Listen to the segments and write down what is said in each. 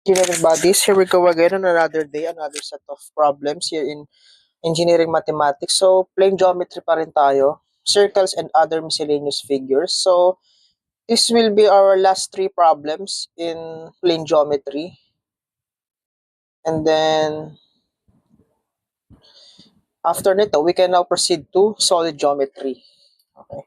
Engineering bodies, here we go again on another day, another set of problems here in engineering mathematics. So, plane geometry pa rin tayo, circles and other miscellaneous figures. So, this will be our last three problems in plane geometry. And then, after nito, we can now proceed to solid geometry. Okay.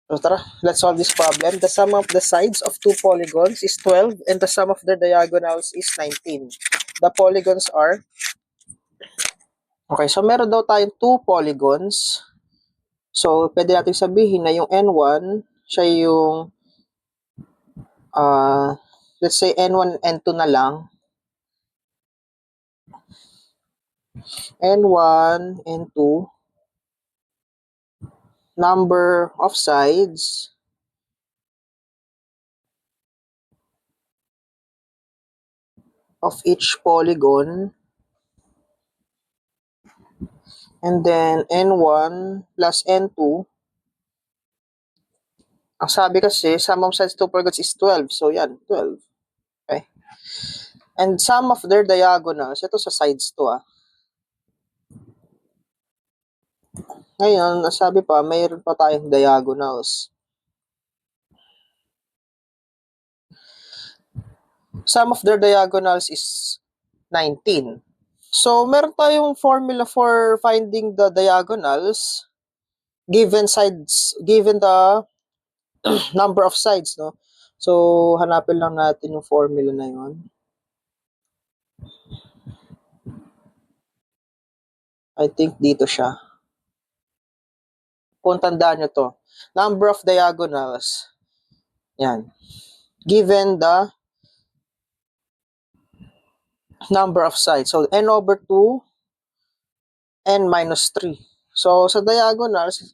So tara, let's solve this problem. The sum of the sides of two polygons is 12 and the sum of their diagonals is 19. The polygons are, okay, so meron daw tayong two polygons. So, pwede natin sabihin na yung N1, siya yung, let's say N1 and N2 na lang. N1, N2, number of sides of each polygon, and then N1 plus N2. Ang sabi kasi, sum of sides of two polygons is 12. So, yan, 12. Okay. And sum of their diagonals, ito sa sides to Ngayon, sabi pa, mayroon pa tayong diagonals. Sum of their diagonals is 19. So, meron tayong formula for finding the diagonals given the number of sides, no? So, hanapin lang natin yung formula na yun. I think dito siya. Kung tandaan nyo to, number of diagonals, yan, given the number of sides. So, n over 2, n minus 3. So, sa diagonals,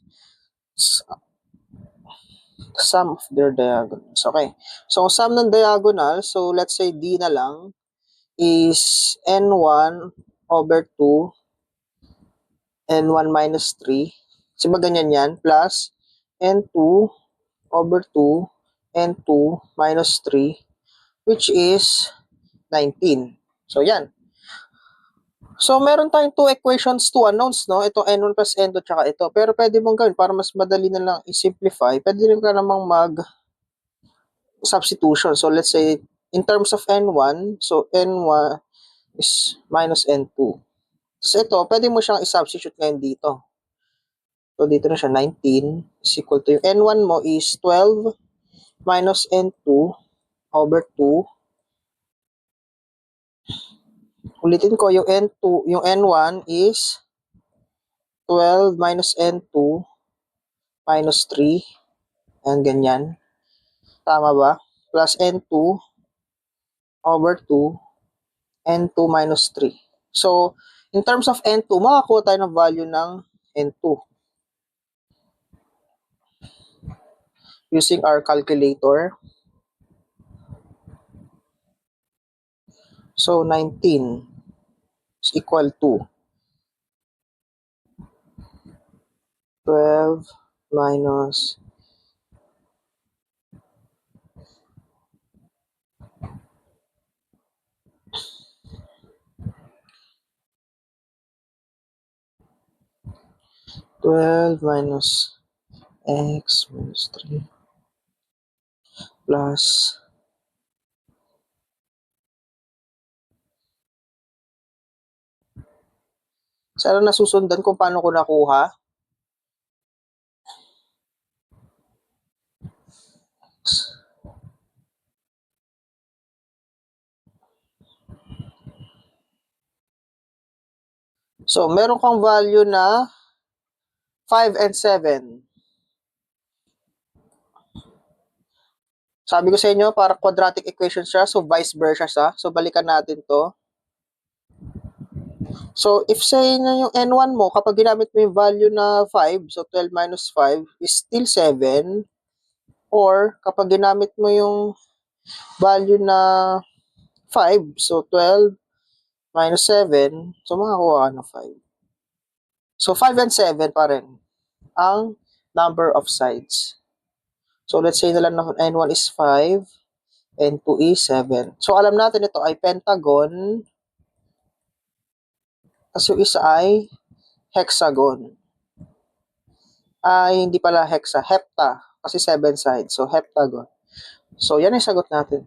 sum of their diagonals. Okay. So, sum ng diagonals, so let's say D na lang, is n1 over 2, n1 minus 3. Kasi ba ganyan yan? Plus n2 over 2, n2 minus 3, which is 19. So, yan. So, meron tayong two equations, two unknowns, no? Ito n1 plus n2, tsaka ito. Pero pwede mong gawin, para mas madali na lang i-simplify, pwede rin ka namang mag-substitution. So, let's say, in terms of n1, so n1 is minus n2. So, ito, pwede mo siyang i-substitute ngayon dito. So, dito na siya, 19 is equal to, yung n1 mo is 12 minus n2 over 2. Ulitin ko, yung n1 is 12 minus n2 minus 3. And ganyan. Tama ba? Plus n2 over 2, n2 minus 3. So, in terms of n2, makakuha tayo ng value ng n2. Using our calculator. So, 19 is equal to 12 minus 12 minus x minus 3 plus sana nasusundan kung paano ko nakuha. So, meron kang value na 5 and 7. Sabi ko sa inyo, para quadratic equation siya, so vice versa siya. So, balikan natin to. So, if say na yung n1 mo, kapag ginamit mo yung value na 5, so 12 minus 5 is still 7. Or, kapag ginamit mo yung value na 5, so 12 minus 7, so makakuha ka ng 5. So, 5 and 7 pa rin ang number of sides. So, let's say na lang na n1 is 5, and 2 is 7. So, alam natin ito ay pentagon, kasi yung isa ay hexagon. Ay, hindi pala hexa, hepta, kasi 7 sides. So, heptagon. So, yan ay sagot natin.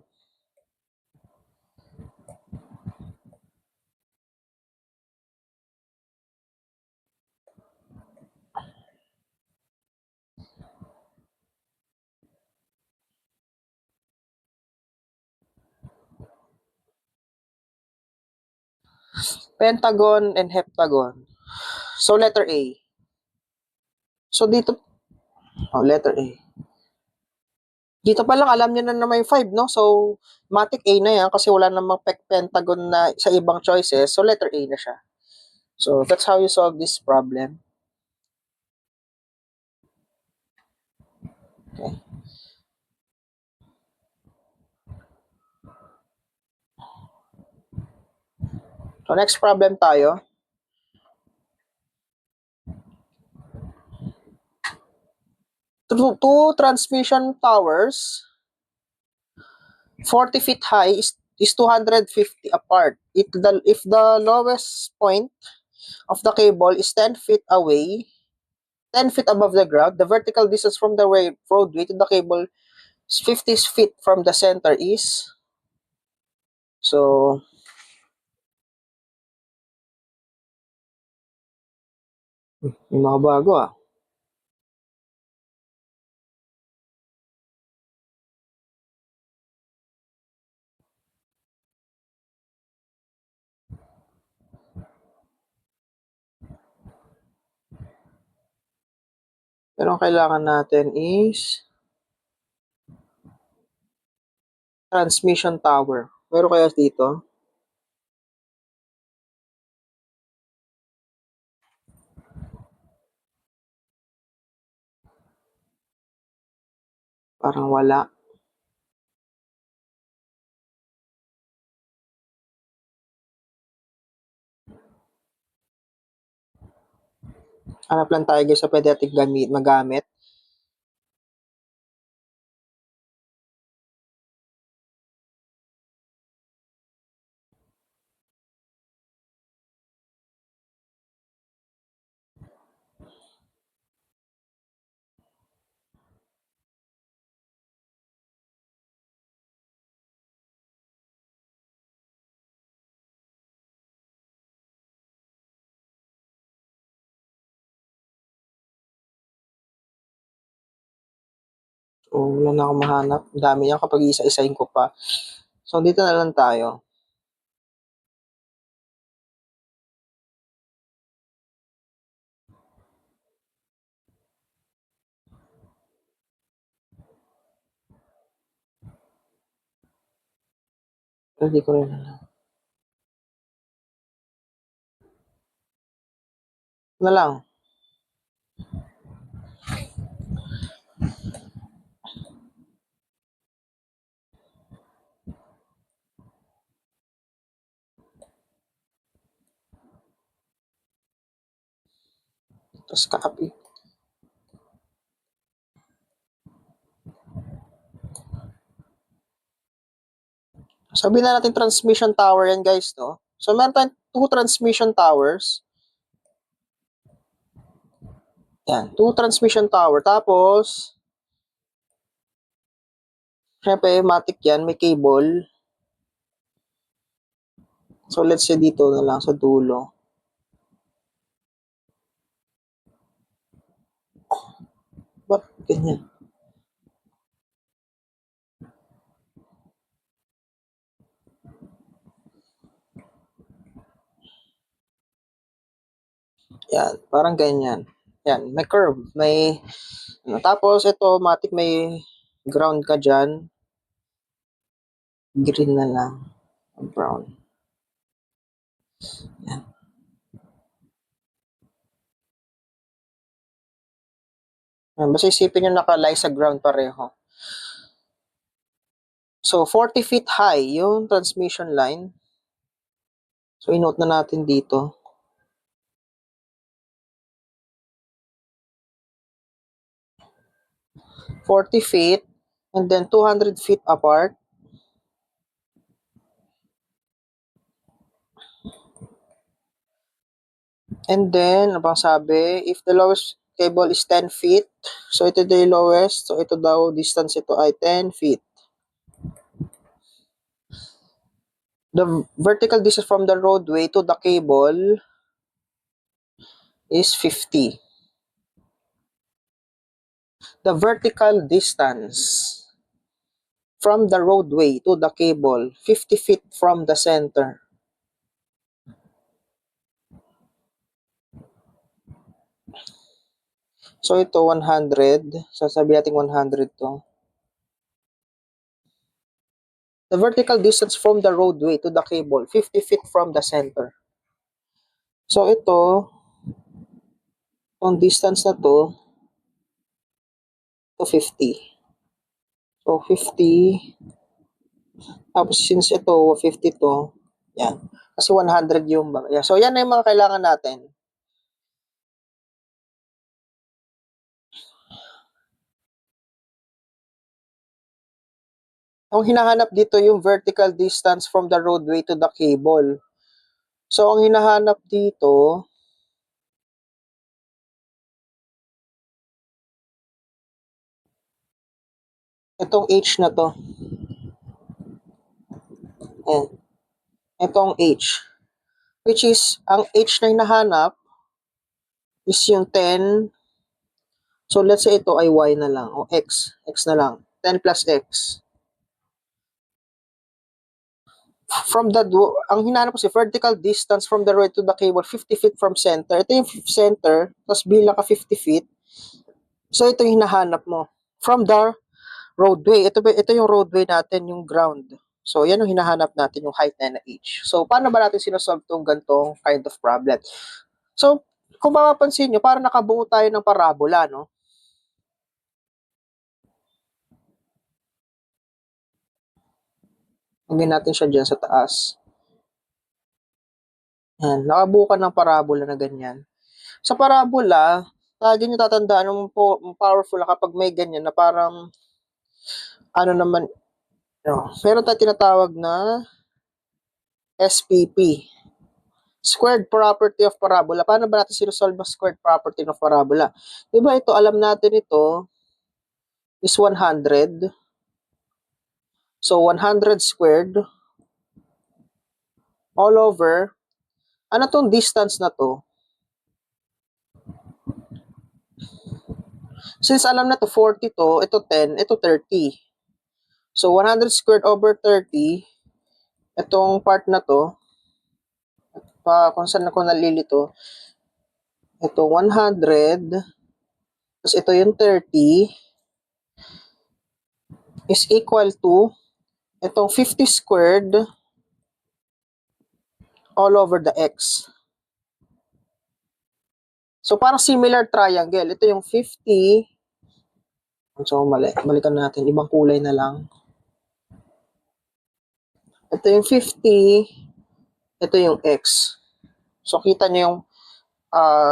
Pentagon and heptagon. So, letter A. So, dito, letter A. Dito pa lang, alam niyo na may 5, no? So, matic A na yan kasi wala namang pentagon na sa ibang choices. So, letter A na siya. So, that's how you solve this problem. Okay. So, next problem tayo. Two transmission towers 40 feet high is 250 apart. If the lowest point of the cable is 10 feet away, 10 feet above the ground, the vertical distance from the roadway to the cable is 50 feet from the center is, so, yung mga bago Pero ang kailangan natin is transmission tower. Pero kaya dito? Parang wala. Hanap lang tayo guys sa pwede natin magamit. So, wala na akong mahanap. Ang dami yan kapag isa-isahin ko pa. So, dito na lang tayo. Hindi ko rin alam. Na lang. Tapos copy. Sabihin na natin transmission tower yan guys, no? So, meron tayong 2 transmission towers. Yan, 2 transmission tower. Tapos, syempre, matic yan, may cable. So, let's say dito na lang sa dulo. Ba't ganyan? Yan, parang ganyan. Yan, may curve, may, tapos ito, matic may ground ka dyan. Green na lang, brown. Yan. Yan, basta isipin nyo nakalay sa ground pareho. So, 40 feet high yung transmission line. So, i-note na natin dito. 40 feet and then 200 feet apart. And then, ano bang sabi? If the lowest cable is 10 feet, so ito yung lowest, so ito daw, distance ito ay 10 feet. The vertical distance from the roadway to the cable is 50. The vertical distance from the roadway to the cable, 50 feet from the center. So ito 100, sasabihin natin 100 to. The vertical distance from the roadway to the cable, 50 feet from the center. So ito, ang distance na to 50. So 50, tapos since ito 50 to, yan. Kasi 100 yung, yeah. So yan na yung mga kailangan natin. Ang hinahanap dito yung vertical distance from the roadway to the cable. So, ang hinahanap dito, itong H na to. Ayan. Itong H. Which is, ang H na hinahanap is yung 10. So, let's say ito ay Y na lang. O X. X na lang. 10 plus X. From the, ang hinahanap ko si vertical distance from the road to the cable, 50 feet from center. Ito yung center, tapos bilang ka 50 feet. So, ito yung hinahanap mo. From the roadway. Ito yung roadway natin, yung ground. So, yan yung hinahanap natin, yung height na H. So, paano ba natin sinosolve itong gantong kind of problem? So, kung mapapansin nyo, parang nakabuo tayo ng parabola, no? Hangin natin siya dyan sa taas. Yan, nakabuo ka ng parabola na ganyan. Sa parabola, lagi nyo tatandaan yung powerful kapag may ganyan na parang, ano naman, no, meron tayong tinatawag na SPP. Squared property of parabola. Paano ba natin sinusolve ang squared property of parabola? Diba ito, alam natin ito is 100. So, 100 squared all over. Ano tong distance na to? Since alam na to 40 to, ito 10, ito 30. So, 100 squared over 30, itong part na to, kung saan ako nalilito, ito 100, tapos ito yung 30, is equal to, itong 50 squared all over the x. So, parang similar triangle. Ito yung 50. So, balikan natin. Ibang kulay na lang. Ito yung 50. Ito yung x. So, kita nyo yung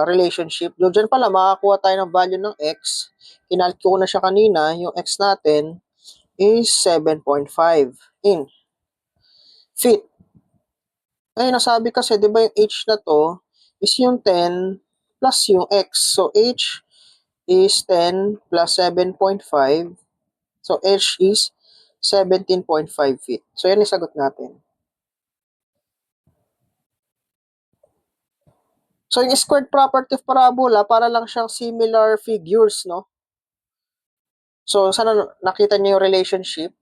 relationship. Diyan pala, makakuha tayo ng value ng x. Kinalculate ko na siya kanina. Yung x natin is 7.5 in feet. Ngayon, nasabi kasi, di ba yung h na to is yung 10 plus yung x. So, h is 10 plus 7.5. So, h is 17.5 feet. So, yan yung sagot natin. So, yung squared property of parabola, para lang siyang similar figures, no? So, sana nakita niyo yung relationship.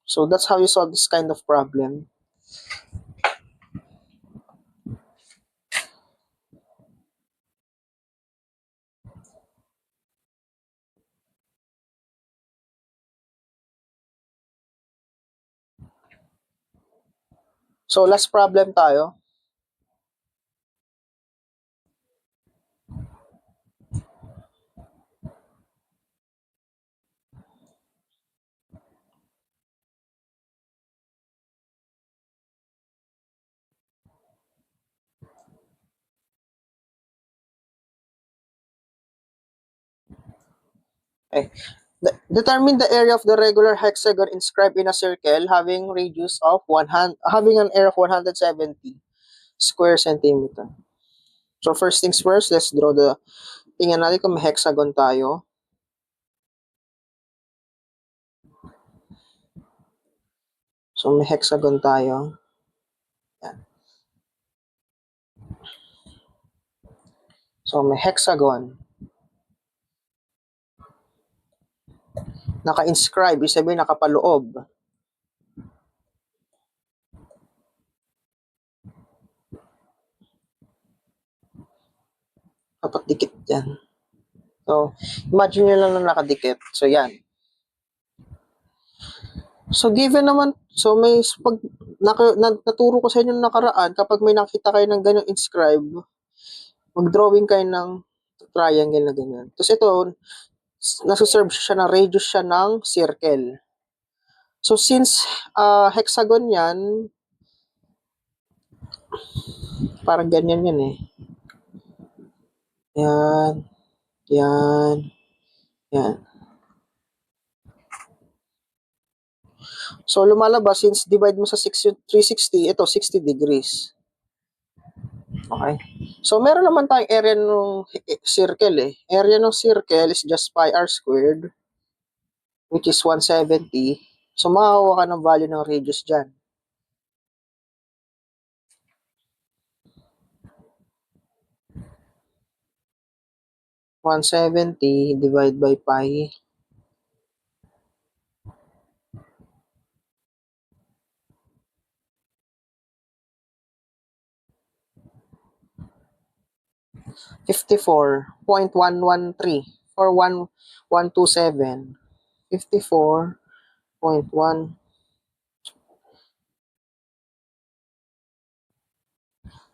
So, that's how you solve this kind of problem. So, last problem tayo. Okay. Determine the area of the regular hexagon inscribed in a circle having radius of having an area of 170 square centimeter. So first things first, let's draw the, tingnan natin kung may hexagon tayo. So may hexagon tayo. Yan. So may hexagon. Naka-inscribe, ibig sabihin nakapaloob. Dapat dikit yan. So, imagine nyo lang na nakadikit. So, yan. So, given naman, so may, pag naturo ko sa inyo nakaraan, kapag may nakita kayo ng ganyang inscribe, mag-drawing kayo ng triangle na ganyan. Tapos ito, nasuserve siya ng radius siya ng circle. So, since hexagon yan, parang ganyan yan eh. Yan. Yan. Yan. So, lumalabas, since divide mo sa 360, ito, 60 degrees. Okay. So, meron naman tayong area ng circle eh. Area ng circle is just pi r squared, which is 170. So, makakuha ka ng value ng radius dyan. (170) divide by pi. (54.113) or 127. 54.1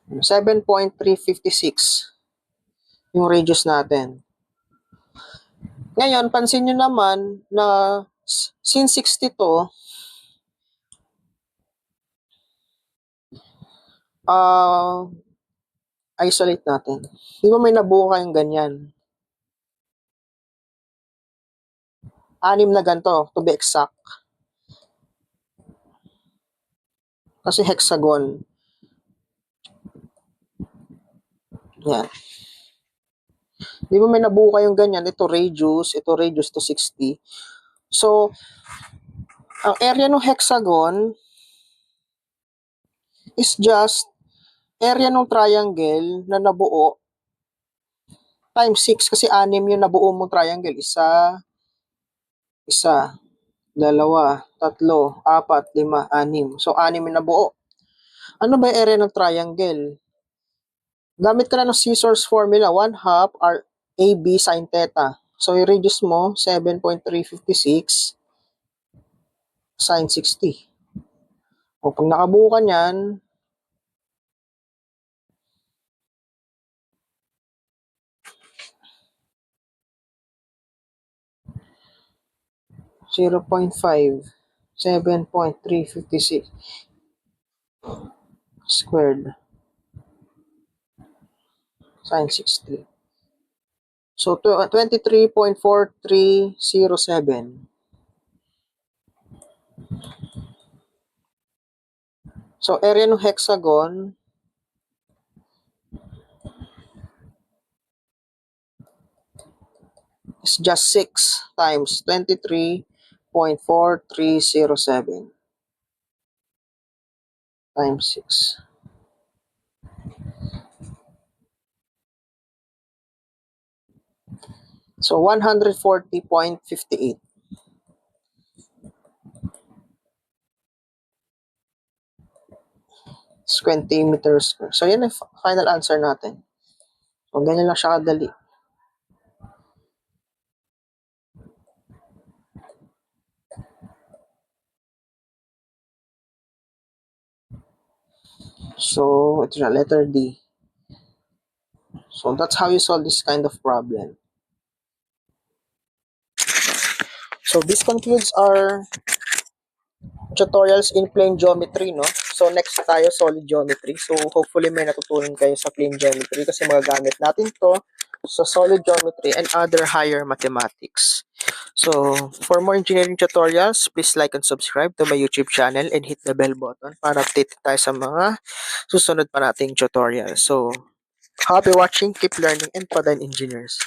7.356 yung radius natin. Ngayon, pansin nyo naman na since 62, isolate natin. Di ba may nabuo kayong ganyan? 6 na ganito, to be exact. Kasi hexagon. Yan. Di ba may nabuo kayong ganyan? Ito radius to 60. So, ang area ng hexagon is just area ng triangle na nabuo times 6 kasi 6 yung nabuo mong triangle. Isa, 2, 3, 4, 5, 6. So, 6 yung nabuo. Ano ba yung area ng triangle? Gamit ka na ng scissors formula, 1/2 r AB sin theta. So, i-reduce mo, 7.356 sin 60. O, pag nakabuo ka niyan, (0.5) 7.356 squared sin 60. So, 23.4307. So, area ng hexagon is just 6 times 23.4307 times 6. So, 140.58. Centimeters square. So, yan ang final answer natin. So, ganyan lang siya kadali. So, ito na, letter D. So, that's how you solve this kind of problem. So, this concludes our tutorials in plane geometry, no? So, next tayo, solid geometry. So, hopefully may natutunan kayo sa plane geometry kasi magagamit natin to sa solid geometry and other higher mathematics. So, for more engineering tutorials, please like and subscribe to my YouTube channel and hit the bell button para update tayo sa mga susunod pa nating tutorials. So, Happy watching, keep learning, and Padain engineers.